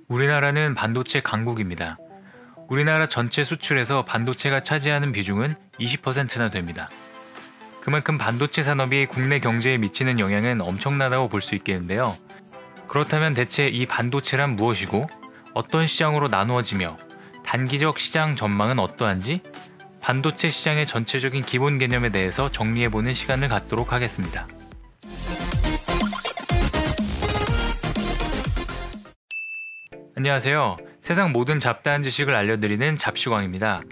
우리나라는 반도체 강국입니다. 우리나라 전체 수출에서 반도체가 차지하는 비중은 20%나 됩니다. 그만큼 반도체 산업이 국내 경제에 미치는 영향은 엄청나다고 볼 수 있겠는데요. 그렇다면 대체 이 반도체란 무엇이고 어떤 시장으로 나누어지며 단기적 시장 전망은 어떠한지 반도체 시장의 전체적인 기본 개념에 대해서 정리해보는 시간을 갖도록 하겠습니다. 안녕하세요. 세상 모든 잡다한 지식을 알려드리는 잡시광입니다.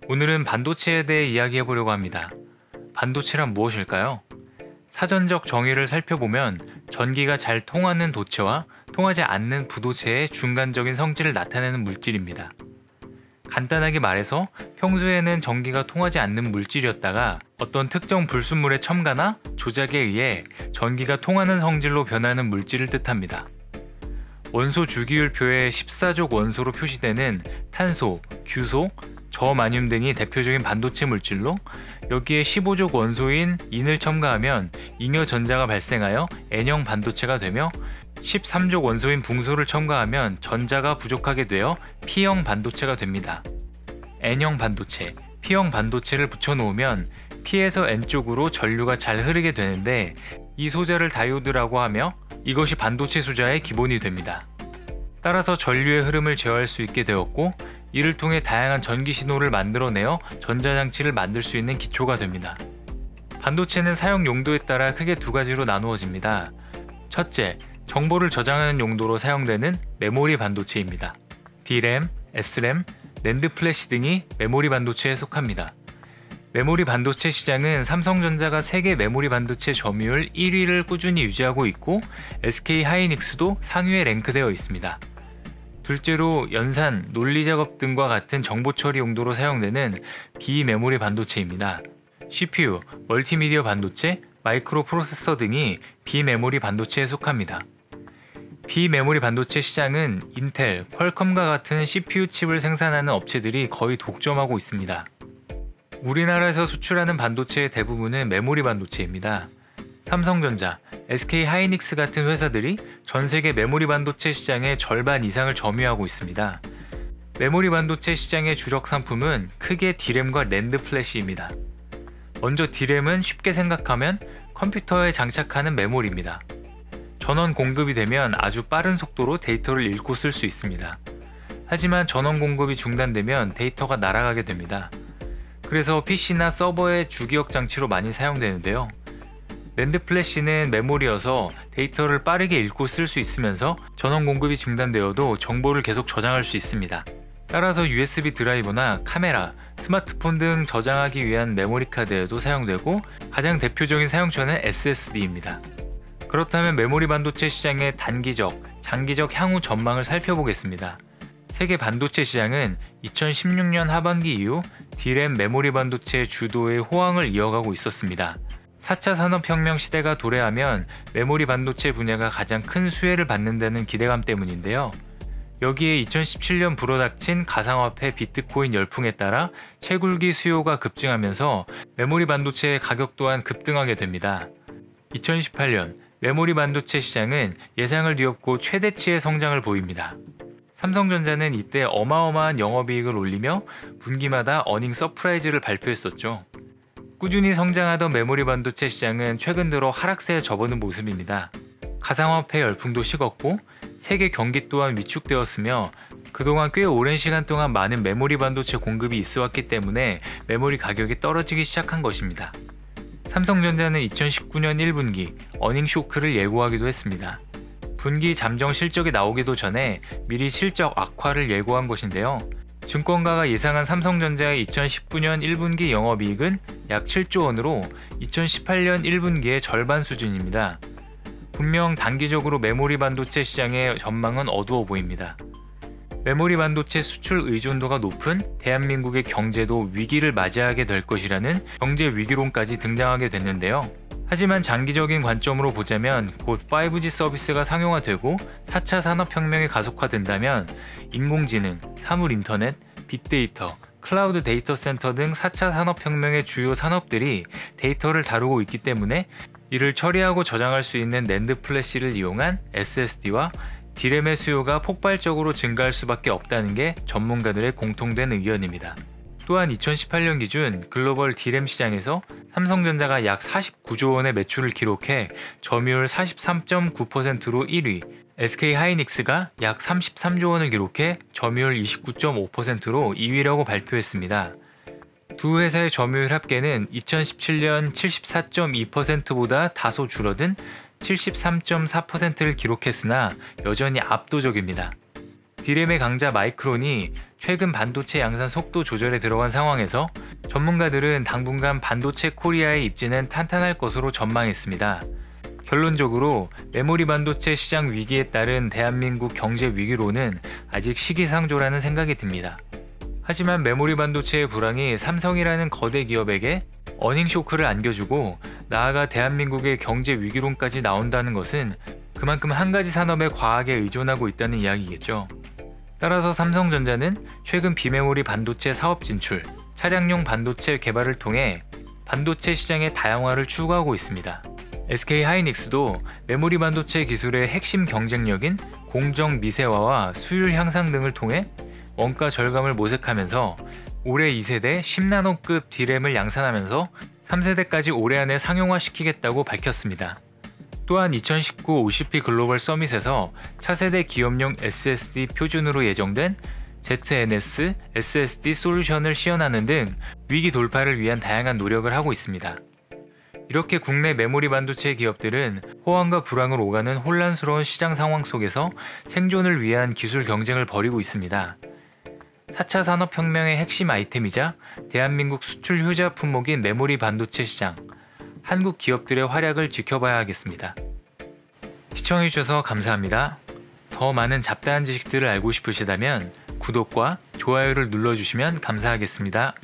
오늘은 반도체에 대해 이야기해보려고 합니다. 반도체란 무엇일까요? 사전적 정의를 살펴보면 전기가 잘 통하는 도체와 통하지 않는 부도체의 중간적인 성질을 나타내는 물질입니다. 간단하게 말해서 평소에는 전기가 통하지 않는 물질이었다가 어떤 특정 불순물의 첨가나 조작에 의해 전기가 통하는 성질로 변하는 물질을 뜻합니다. 원소 주기율표에 14족 원소로 표시되는 탄소, 규소, 저마늄 등이 대표적인 반도체 물질로 여기에 15족 원소인 인을 첨가하면 잉여 전자가 발생하여 N형 반도체가 되며 13족 원소인 붕소를 첨가하면 전자가 부족하게 되어 P형 반도체가 됩니다. N형 반도체, P형 반도체를 붙여놓으면 P에서 N쪽으로 전류가 잘 흐르게 되는데 이 소자를 다이오드라고 하며 이것이 반도체 소자의 기본이 됩니다. 따라서 전류의 흐름을 제어할 수 있게 되었고 이를 통해 다양한 전기 신호를 만들어내어 전자장치를 만들 수 있는 기초가 됩니다. 반도체는 사용 용도에 따라 크게 두 가지로 나누어집니다. 첫째, 정보를 저장하는 용도로 사용되는 메모리 반도체입니다. D램, S램, 낸드 플래시 등이 메모리 반도체에 속합니다. 메모리 반도체 시장은 삼성전자가 세계 메모리 반도체 점유율 1위를 꾸준히 유지하고 있고 SK 하이닉스도 상위에 랭크되어 있습니다. 둘째로 연산, 논리작업 등과 같은 정보 처리 용도로 사용되는 비메모리 반도체입니다. CPU, 멀티미디어 반도체, 마이크로 프로세서 등이 비메모리 반도체에 속합니다. 비메모리 반도체 시장은 인텔, 퀄컴과 같은 CPU 칩을 생산하는 업체들이 거의 독점하고 있습니다. 우리나라에서 수출하는 반도체의 대부분은 메모리 반도체입니다. 삼성전자, SK 하이닉스 같은 회사들이 전 세계 메모리 반도체 시장의 절반 이상을 점유하고 있습니다. 메모리 반도체 시장의 주력 상품은 크게 D램과 낸드 플래시입니다. 먼저 D램은 쉽게 생각하면 컴퓨터에 장착하는 메모리입니다. 전원 공급이 되면 아주 빠른 속도로 데이터를 읽고 쓸 수 있습니다. 하지만 전원 공급이 중단되면 데이터가 날아가게 됩니다. 그래서 PC나 서버의 주기억 장치로 많이 사용되는데요. 낸드 플래시는 메모리여서 데이터를 빠르게 읽고 쓸 수 있으면서 전원 공급이 중단되어도 정보를 계속 저장할 수 있습니다. 따라서 USB 드라이브나 카메라, 스마트폰 등 저장하기 위한 메모리 카드에도 사용되고 가장 대표적인 사용처는 SSD입니다. 그렇다면 메모리 반도체 시장의 단기적, 장기적 향후 전망을 살펴보겠습니다. 세계 반도체 시장은 2016년 하반기 이후 D램 메모리 반도체 주도의 호황을 이어가고 있었습니다. 4차 산업혁명 시대가 도래하면 메모리 반도체 분야가 가장 큰 수혜를 받는다는 기대감 때문인데요. 여기에 2017년 불어닥친 가상화폐 비트코인 열풍에 따라 채굴기 수요가 급증하면서 메모리 반도체의 가격 또한 급등하게 됩니다. 2018년 메모리 반도체 시장은 예상을 뒤엎고 최대치의 성장을 보입니다. 삼성전자는 이때 어마어마한 영업이익을 올리며 분기마다 어닝 서프라이즈를 발표했었죠. 꾸준히 성장하던 메모리 반도체 시장은 최근 들어 하락세에 접어든 모습입니다. 가상화폐 열풍도 식었고 세계 경기 또한 위축되었으며 그동안 꽤 오랜 시간 동안 많은 메모리 반도체 공급이 있어왔기 때문에 메모리 가격이 떨어지기 시작한 것입니다. 삼성전자는 2019년 1분기 어닝 쇼크를 예고하기도 했습니다. 분기 잠정 실적이 나오기도 전에 미리 실적 악화를 예고한 것인데요. 증권가가 예상한 삼성전자의 2019년 1분기 영업이익은 약 7조 원으로 2018년 1분기의 절반 수준입니다. 분명 단기적으로 메모리 반도체 시장의 전망은 어두워 보입니다. 메모리 반도체 수출 의존도가 높은 대한민국의 경제도 위기를 맞이하게 될 것이라는 경제 위기론까지 등장하게 됐는데요. 하지만 장기적인 관점으로 보자면 곧 5G 서비스가 상용화되고 4차 산업혁명이 가속화된다면 인공지능, 사물인터넷, 빅데이터, 클라우드 데이터 센터 등 4차 산업혁명의 주요 산업들이 데이터를 다루고 있기 때문에 이를 처리하고 저장할 수 있는 낸드 플래시를 이용한 SSD와 D램의 수요가 폭발적으로 증가할 수밖에 없다는 게 전문가들의 공통된 의견입니다. 또한 2018년 기준 글로벌 D램 시장에서 삼성전자가 약 49조 원의 매출을 기록해 점유율 43.9%로 1위, SK하이닉스가 약 33조 원을 기록해 점유율 29.5%로 2위라고 발표했습니다. 두 회사의 점유율 합계는 2017년 74.2%보다 다소 줄어든 73.4%를 기록했으나 여전히 압도적입니다. D램의 강자 마이크론이 최근 반도체 양산 속도 조절에 들어간 상황에서 전문가들은 당분간 반도체 코리아의 입지는 탄탄할 것으로 전망했습니다. 결론적으로 메모리 반도체 시장 위기에 따른 대한민국 경제 위기로는 아직 시기상조라는 생각이 듭니다. 하지만 메모리 반도체의 불황이 삼성이라는 거대 기업에게 어닝 쇼크를 안겨주고 나아가 대한민국의 경제 위기론까지 나온다는 것은 그만큼 한 가지 산업에 과하게 의존하고 있다는 이야기겠죠. 따라서 삼성전자는 최근 비메모리 반도체 사업 진출, 차량용 반도체 개발을 통해 반도체 시장의 다양화를 추구하고 있습니다. SK하이닉스도 메모리 반도체 기술의 핵심 경쟁력인 공정 미세화와 수율 향상 등을 통해 원가 절감을 모색하면서 올해 2세대 10나노급 D램을 양산하면서 3세대까지 올해 안에 상용화시키겠다고 밝혔습니다. 또한 2019 OCP 글로벌 서밋에서 차세대 기업용 SSD 표준으로 예정된 ZNS SSD 솔루션을 시연하는 등 위기 돌파를 위한 다양한 노력을 하고 있습니다. 이렇게 국내 메모리 반도체 기업들은 호황과 불황을 오가는 혼란스러운 시장 상황 속에서 생존을 위한 기술 경쟁을 벌이고 있습니다. 4차 산업혁명의 핵심 아이템이자 대한민국 수출 효자 품목인 메모리 반도체 시장, 한국 기업들의 활약을 지켜봐야 하겠습니다. 시청해주셔서 감사합니다. 더 많은 잡다한 지식들을 알고 싶으시다면 구독과 좋아요를 눌러주시면 감사하겠습니다.